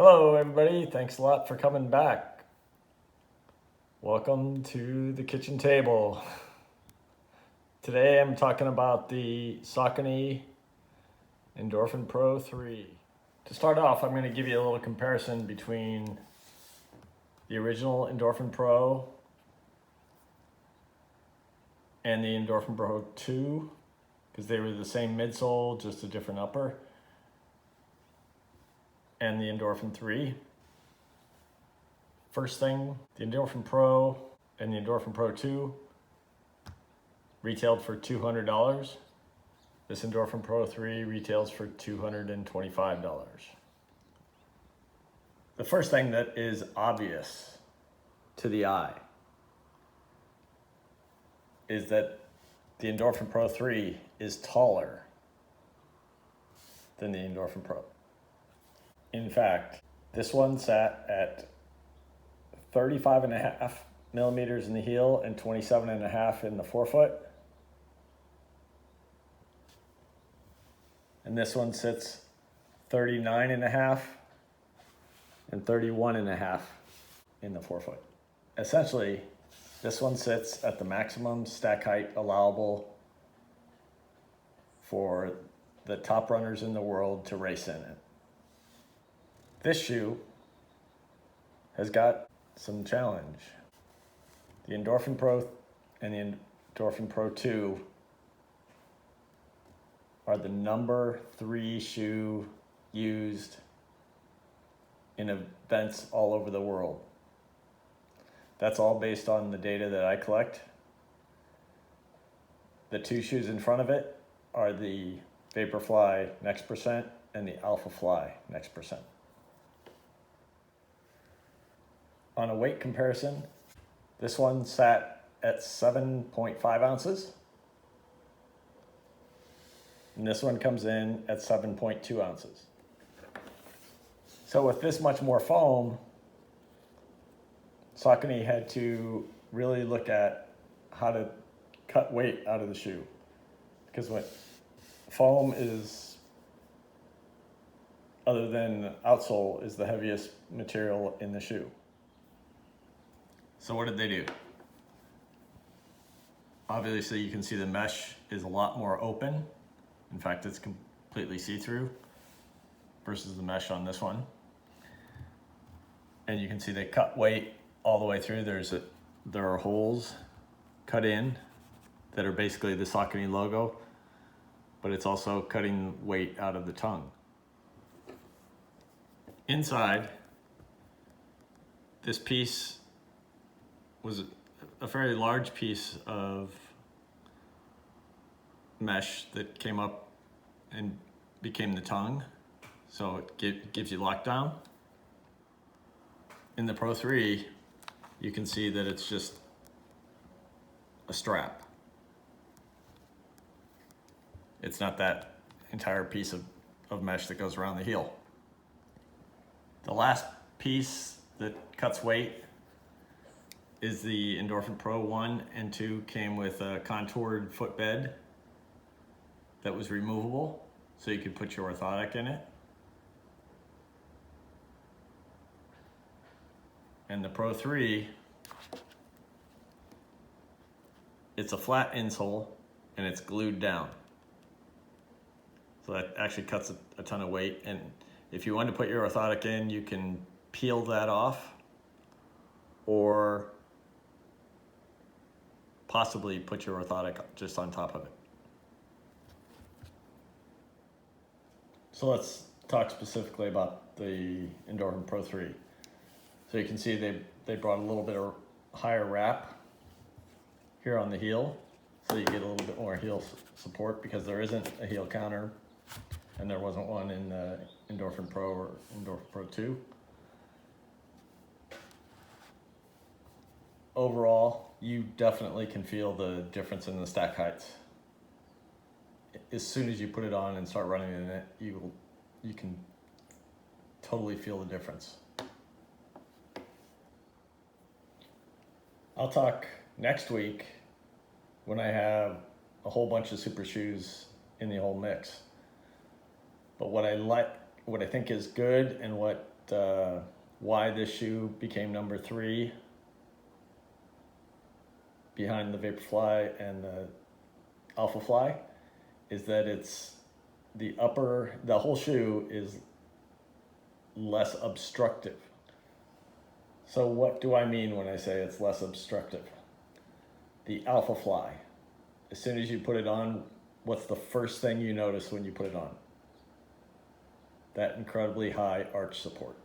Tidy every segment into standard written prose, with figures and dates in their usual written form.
Hello everybody, thanks a lot for coming back. Welcome to the kitchen table. Today I'm talking about the Saucony Endorphin Pro 3. To start off, I'm going to give you a little comparison between the original Endorphin Pro and the Endorphin Pro 2, because they were the same midsole, just a different upper, and the Endorphin 3. First thing, the Endorphin Pro and the Endorphin Pro 2 retailed for $200. This Endorphin Pro 3 retails for $225. The first thing that is obvious to the eye is that the Endorphin Pro 3 is taller than the Endorphin Pro. In fact, this one sat at 35.5 millimeters in the heel and 27.5 in the forefoot. And this one sits 39.5 and 31.5 in the forefoot. Essentially, this one sits at the maximum stack height allowable for the top runners in the world to race in it. This shoe has got some challenge. The Endorphin Pro and the Endorphin Pro 2 are the number 3 shoe used in events all over the world. That's all based on the data that I collect. The 2 shoes in front of it are the Vaporfly Next Percent and the Alpha Fly Next Percent. On a weight comparison, this one sat at 7.5 ounces, and this one comes in at 7.2 ounces. So with this much more foam, Saucony had to really look at how to cut weight out of the shoe, because what foam is, other than outsole, is the heaviest material in the shoe. So what did they do? Obviously you can see the mesh is a lot more open. In fact, it's completely see-through versus the mesh on this one. And you can see they cut weight all the way through. There are holes cut in that are basically the Saucony logo, but it's also cutting weight out of the tongue. Inside, this piece was a fairly large piece of mesh that came up and became the tongue, so it gives you lockdown. In the Pro 3, you can see that it's just a strap. It's not that entire piece of mesh that goes around the heel. The last piece that cuts weight is the Endorphin Pro 1 and 2 came with a contoured footbed that was removable, so you could put your orthotic in it. And the Pro 3, it's a flat insole and it's glued down. So that actually cuts a ton of weight. And if you want to put your orthotic in, you can peel that off or possibly put your orthotic just on top of it. So let's talk specifically about the Endorphin Pro 3. So you can see they brought a little bit of higher wrap here on the heel, so you get a little bit more heel support, because there isn't a heel counter and there wasn't one in the Endorphin Pro or Endorphin Pro 2. Overall, you definitely can feel the difference in the stack heights. As soon as you put it on and start running in it, you can totally feel the difference. I'll talk next week when I have a whole bunch of super shoes in the whole mix. But what I think is good and what why this shoe became number 3 behind the Vaporfly and the Alpha Fly is that it's the whole shoe is less obstructive. So what do I mean when I say it's less obstructive? The Alpha Fly, as soon as you put it on, what's the first thing you notice when you put it on? That incredibly high arch support.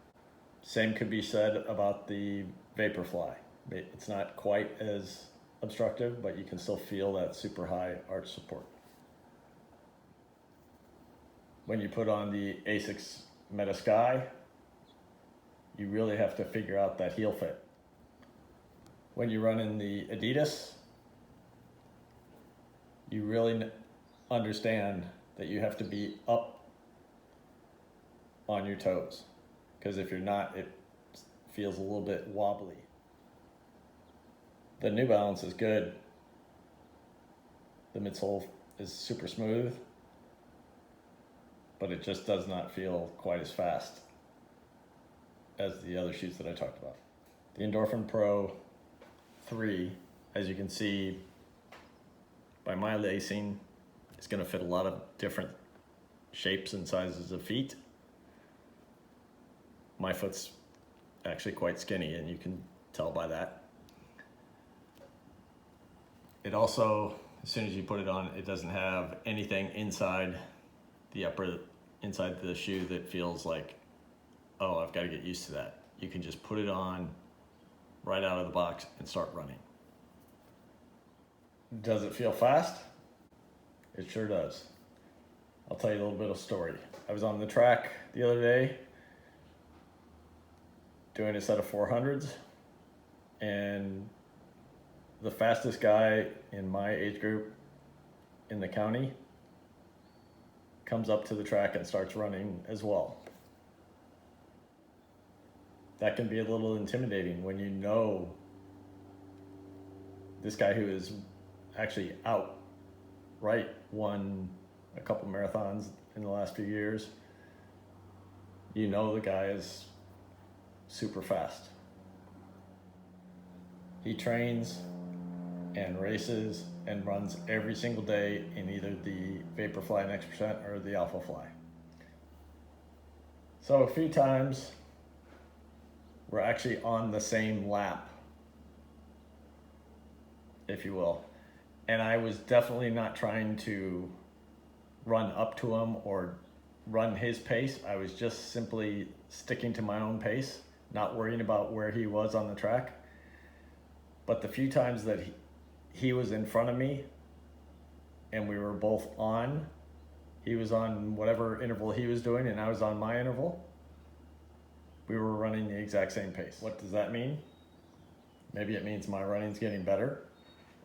Same could be said about the Vaporfly. It's not quite as obstructive, but you can still feel that super high arch support. When you put on the Asics Meta Sky, you really have to figure out that heel fit. When you run in the Adidas, you really understand that you have to be up on your toes, because if you're not, it feels a little bit wobbly. The New Balance is good. The midsole is super smooth, but it just does not feel quite as fast as the other shoes that I talked about. The Endorphin Pro 3, as you can see by my lacing, is going to fit a lot of different shapes and sizes of feet. My foot's actually quite skinny, and you can tell by that. It also, as soon as you put it on, it doesn't have anything inside the shoe that feels like, oh, I've got to get used to that. You can just put it on right out of the box and start running. Does it feel fast? It sure does. I'll tell you a little bit of story. I was on the track the other day doing a set of 400s, and the fastest guy in my age group in the county comes up to the track and starts running as well. That can be a little intimidating when you know this guy who is actually won a couple marathons in the last few years. You know the guy is super fast. He trains and races and runs every single day in either the Vaporfly Next% or the Alpha Fly. So a few times we're actually on the same lap, if you will. And I was definitely not trying to run up to him or run his pace. I was just simply sticking to my own pace, not worrying about where he was on the track. But the few times that he was in front of me and we were both on, he was on whatever interval he was doing and I was on my interval, we were running the exact same pace. What does that mean? Maybe it means my running's getting better,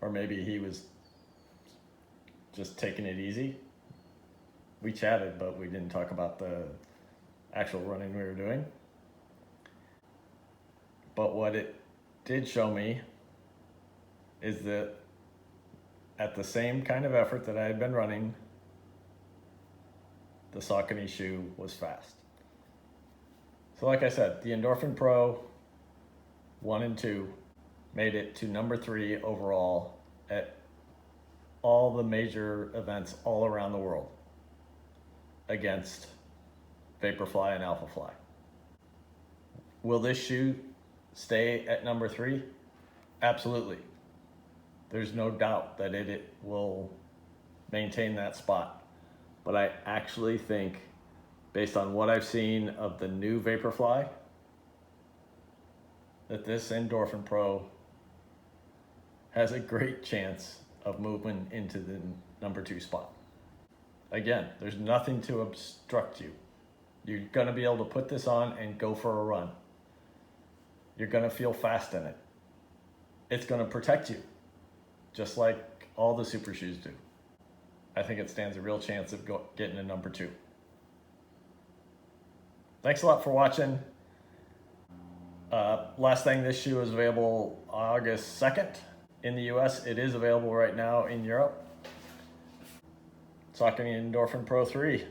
or maybe he was just taking it easy. We chatted, but we didn't talk about the actual running we were doing. But what it did show me is that at the same kind of effort that I had been running, the Saucony shoe was fast. So like I said, the Endorphin Pro 1 and 2 made it to number 3 overall at all the major events all around the world against Vaporfly and Alpha Fly. Will this shoe stay at number 3? Absolutely. There's no doubt that it will maintain that spot. But I actually think, based on what I've seen of the new Vaporfly, that this Endorphin Pro has a great chance of moving into the number 2 spot. Again, there's nothing to obstruct you. You're gonna be able to put this on and go for a run. You're gonna feel fast in it. It's gonna protect you, just like all the super shoes do. I think it stands a real chance of getting a number 2. Thanks a lot for watching. Last thing, this shoe is available August 2nd in the US. It is available right now in Europe. Saucony Endorphin Pro 3.